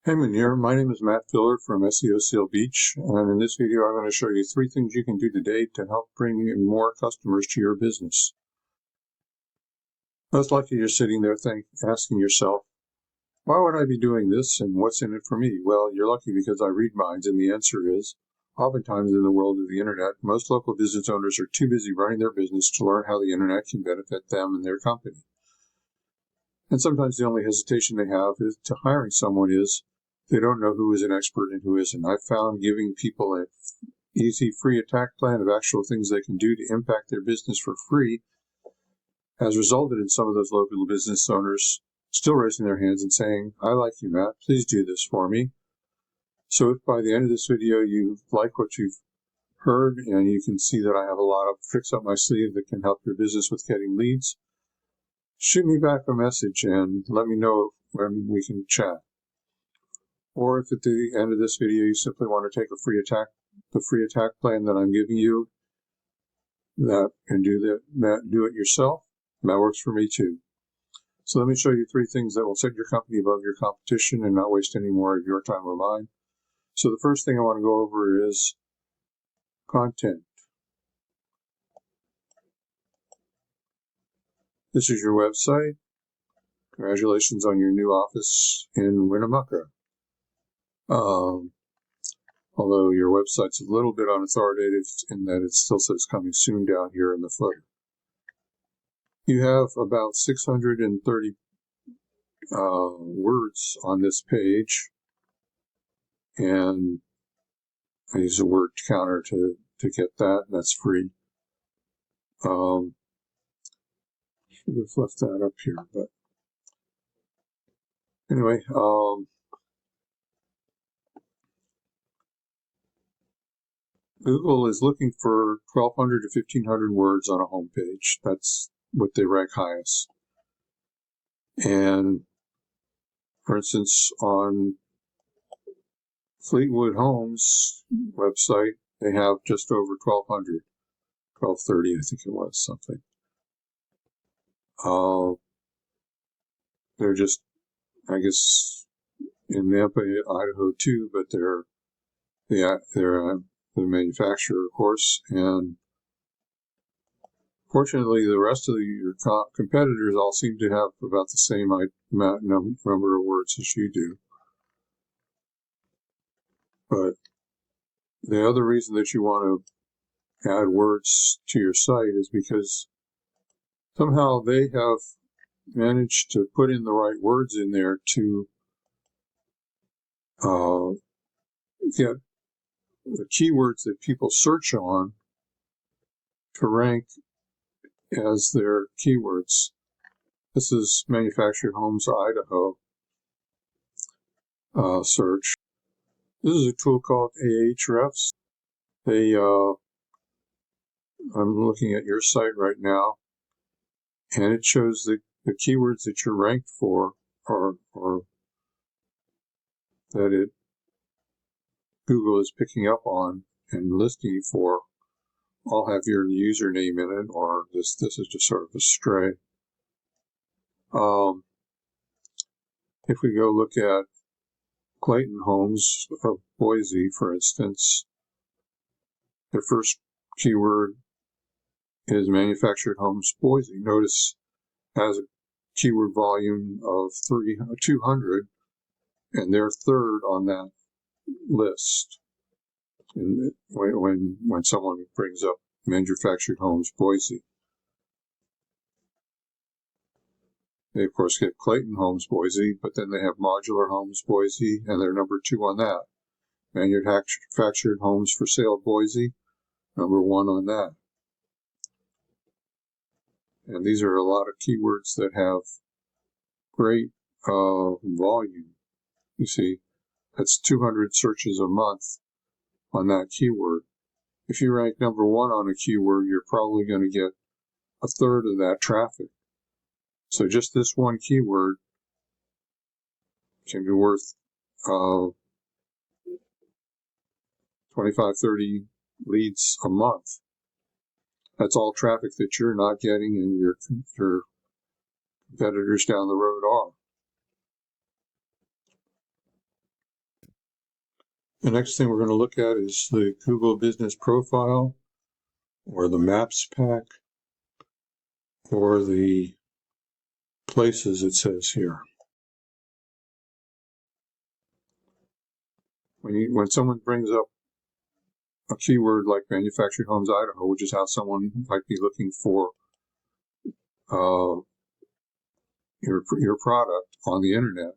Hey Munir, my name is Matt Filler from SEO Seal Beach, and in this video I'm going to show you 3 things you can do today to help bring in more customers to your business. Most likely you're sitting there asking yourself, why would I be doing this and what's in it for me? Well, you're lucky because I read minds, and the answer is, oftentimes in the world of the internet, most local business owners are too busy running their business to learn how the internet can benefit them and their company. And sometimes the only hesitation they have to hiring someone is they don't know who is an expert and who isn't. I've found giving people an easy, free attack plan of actual things they can do to impact their business for free has resulted in some of those local business owners still raising their hands and saying, I like you, Matt, please do this for me. So if by the end of this video you like what you've heard and you can see that I have a lot of tricks up my sleeve that can help your business with getting leads, shoot me back a message and let me know when we can chat. Or if at the end of this video you simply want to take the free attack plan that I'm giving you, and do it yourself, that works for me too. So let me show you 3 things that will set your company above your competition and not waste any more of your time or mine. So the first thing I want to go over is content. This is your website. Congratulations on your new office in Winnemucca. Although your website's a little bit unauthoritative in that it still says coming soon down here in the footer. You have about 630 words on this page, and I use a word counter to get that. That's free. Should have left that up here, but anyway, Google is looking for 1,200 to 1,500 words on a home page. That's what they rank highest. And for instance, on Fleetwood Homes website, they have just over 1,200, 1,230, I think it was, something. They're just, I guess, in Nampa, Idaho too, but they're the manufacturer, of course, and fortunately, the rest of your competitors all seem to have about the same number of words as you do. But the other reason that you want to add words to your site is because somehow they have managed to put in the right words in there to get the keywords that people search on to rank as their keywords. This is Manufactured Homes Idaho search. This is a tool called Ahrefs. I'm looking at your site right now, and it shows the keywords that you're ranked for, or that Google is picking up on and listing you for. I'll have your username in it, or this is just sort of a stray. If we go look at Clayton Homes of Boise, for instance, their first keyword is Manufactured Homes Boise. Notice it has a keyword volume of 200, and they're third on that list. And when someone brings up Manufactured Homes Boise, they of course get Clayton Homes Boise, but then they have Modular Homes Boise, and they're number 2 on that. Manufactured Homes for Sale Boise, number 1 on that. And these are a lot of keywords that have great volume. You see, that's 200 searches a month on that keyword. If you rank number 1 on a keyword, you're probably going to get a third of that traffic. So just this one keyword can be worth 25, 30 leads a month. That's all traffic that you're not getting and your competitors down the road are. The next thing we're going to look at is the Google Business Profile, or the Maps pack, or the Places it says here. When someone brings up a keyword like manufactured homes Idaho, which is how someone might be looking for your product on the internet,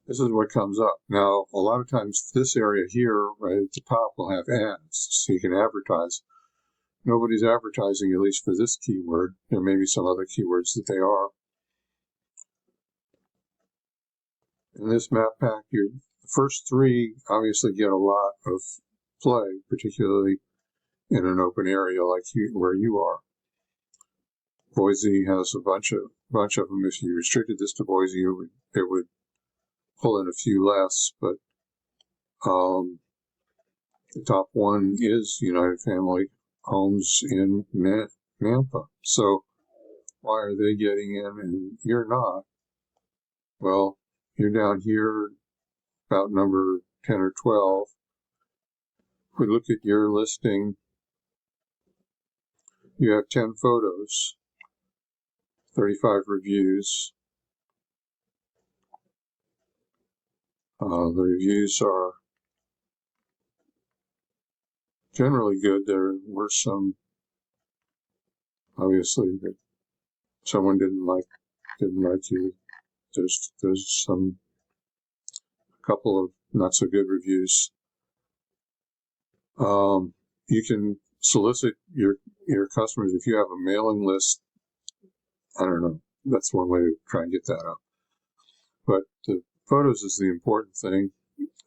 this is what comes up. Now, a lot of times this area here, right at the top, will have ads, so you can advertise. Nobody's advertising, at least for this keyword. There may be some other keywords that they are. In this map pack, the first three obviously get a lot of play, particularly in an open area like where you are. Boise has a bunch of them. If you restricted this to Boise, it would pull in a few less, but the top one is United Family Homes in Nampa. So why are they getting in and you're not? Well, you're down here about number 10 or 12. If we look at your listing, you have 10 photos, 35 reviews. The reviews are generally good. There were some, obviously, that someone didn't like you. There's a couple of not so good reviews. You can solicit your customers if you have a mailing list. I don't know. That's one way to try and get that up. But the photos is the important thing.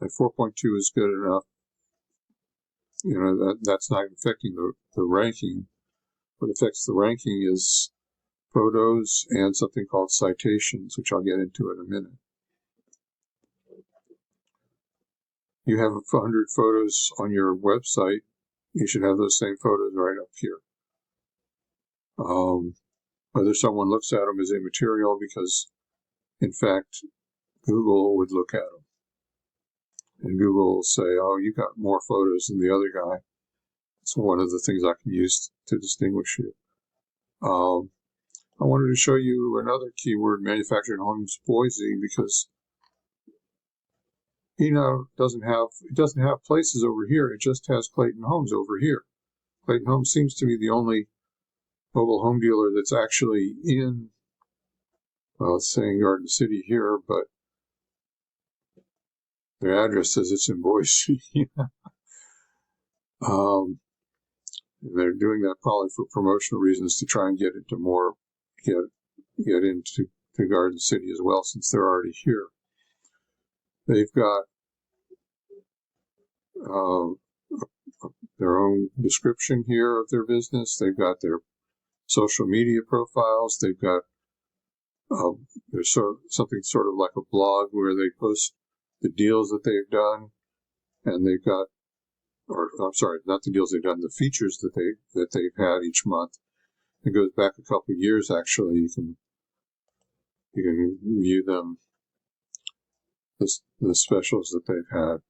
And 4.2 is good enough. That's not affecting the ranking. What affects the ranking is photos and something called citations, which I'll get into in a minute. You have 100 photos on your website. You should have those same photos right up here. Whether someone looks at them as immaterial, because in fact Google would look at them, and Google will say, "Oh, you got more photos than the other guy." It's one of the things I can use to distinguish you. I wanted to show you another keyword, manufactured homes Boise, because it doesn't have places over here. It just has Clayton Homes over here. Clayton Homes seems to be the only mobile home dealer that's actually in, well, it's saying Garden City here, but their address says it's in Boise. They're doing that probably for promotional reasons to try and get into Garden City as well, since they're already here. They've got their own description here of their business. They've got their social media profiles. They've got there's something sort of like a blog where they post the deals that they've done, and they've got, or I'm sorry, not the deals they've done, the features that they've had each month. It goes back a couple of years actually. You can view them, the specials that they've had.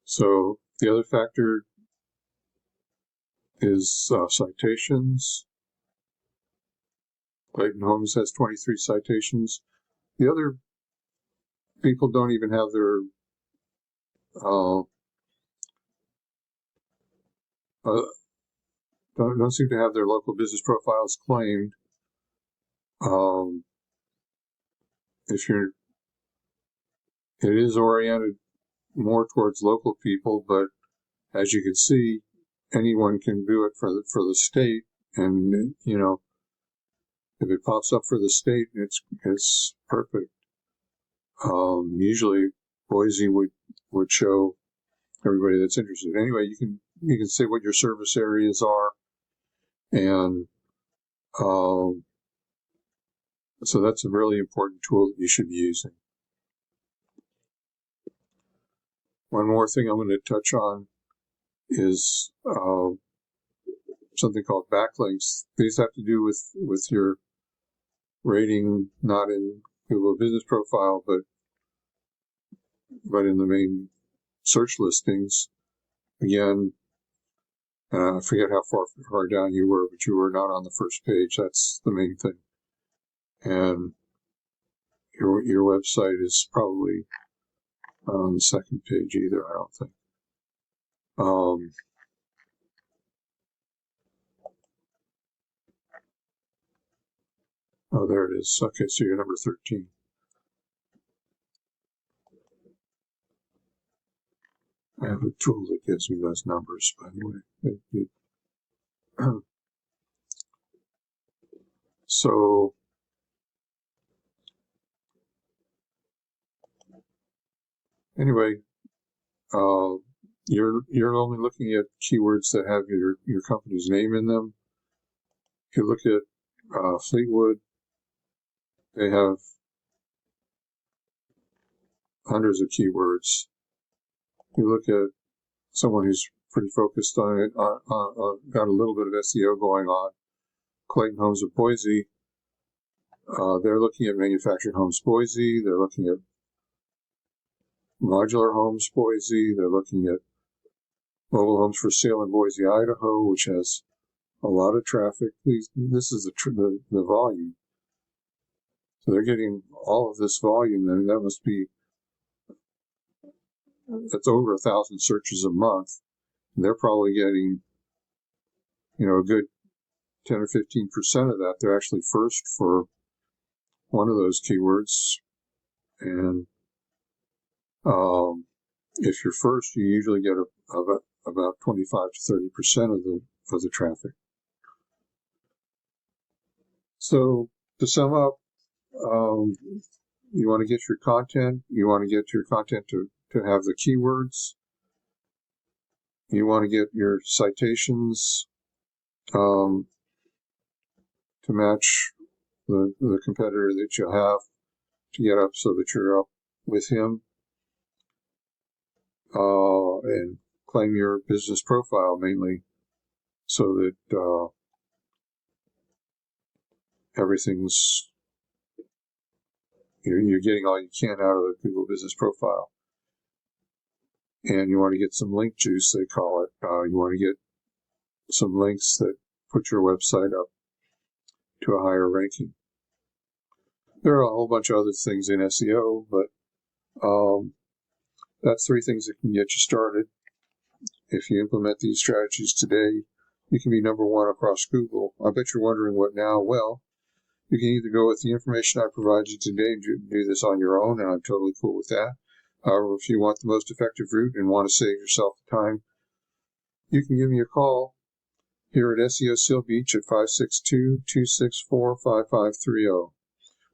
So the other factor is citations. Clayton Homes has 23 citations. The other people don't even have their don't seem to have their local business profiles claimed. It is oriented more towards local people, but as you can see, anyone can do it for the state, and if it pops up for the state, it's perfect. Usually Boise would show everybody that's interested. Anyway, you can say what your service areas are, and so that's a really important tool that you should be using. One more thing I'm going to touch on is something called backlinks. These have to do with your rating, not in Google Business Profile, but in the main search listings. Again, I forget how far down you were, but you were not on the first page. That's the main thing. And your website is probably not on the second page either, I don't think. Oh, there it is. Okay, so you're number 13. I have a tool that gives me those numbers, by the way. So, anyway, you're only looking at keywords that have your company's name in them. If you look at Fleetwood, they have hundreds of keywords. You look at someone who's pretty focused on it, got a little bit of SEO going on, Clayton Homes of Boise. They're looking at manufactured homes Boise. They're looking at modular homes Boise. They're looking at mobile homes for sale in Boise, Idaho, which has a lot of traffic. This is the volume. So they're getting all of this volume, and that must be, that's over 1,000 searches a month. And they're probably getting, a good 10 or 15% of that. They're actually first for one of those keywords. And if you're first, you usually get about 25 to 30% of the traffic. So to sum up, you want to get your content. You want to get your content to have the keywords. You want to get your citations to match the competitor that you have, to get up so that you're up with him, and claim your business profile mainly, so that everything's, you're getting all you can out of the Google Business Profile. And you want to get some link juice, they call it. You want to get some links that put your website up to a higher ranking. There are a whole bunch of other things in SEO, but that's 3 things that can get you started. If you implement these strategies today, you can be number 1 across Google. I bet you're wondering what now. Well, you can either go with the information I provide you today and do this on your own, and I'm totally cool with that. However, if you want the most effective route and want to save yourself the time, you can give me a call here at SEO Seal Beach at 562-264-5530.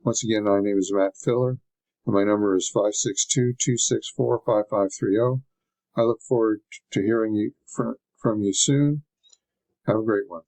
Once again, my name is Matt Filler, and my number is 562-264-5530. I look forward to hearing from you soon. Have a great one.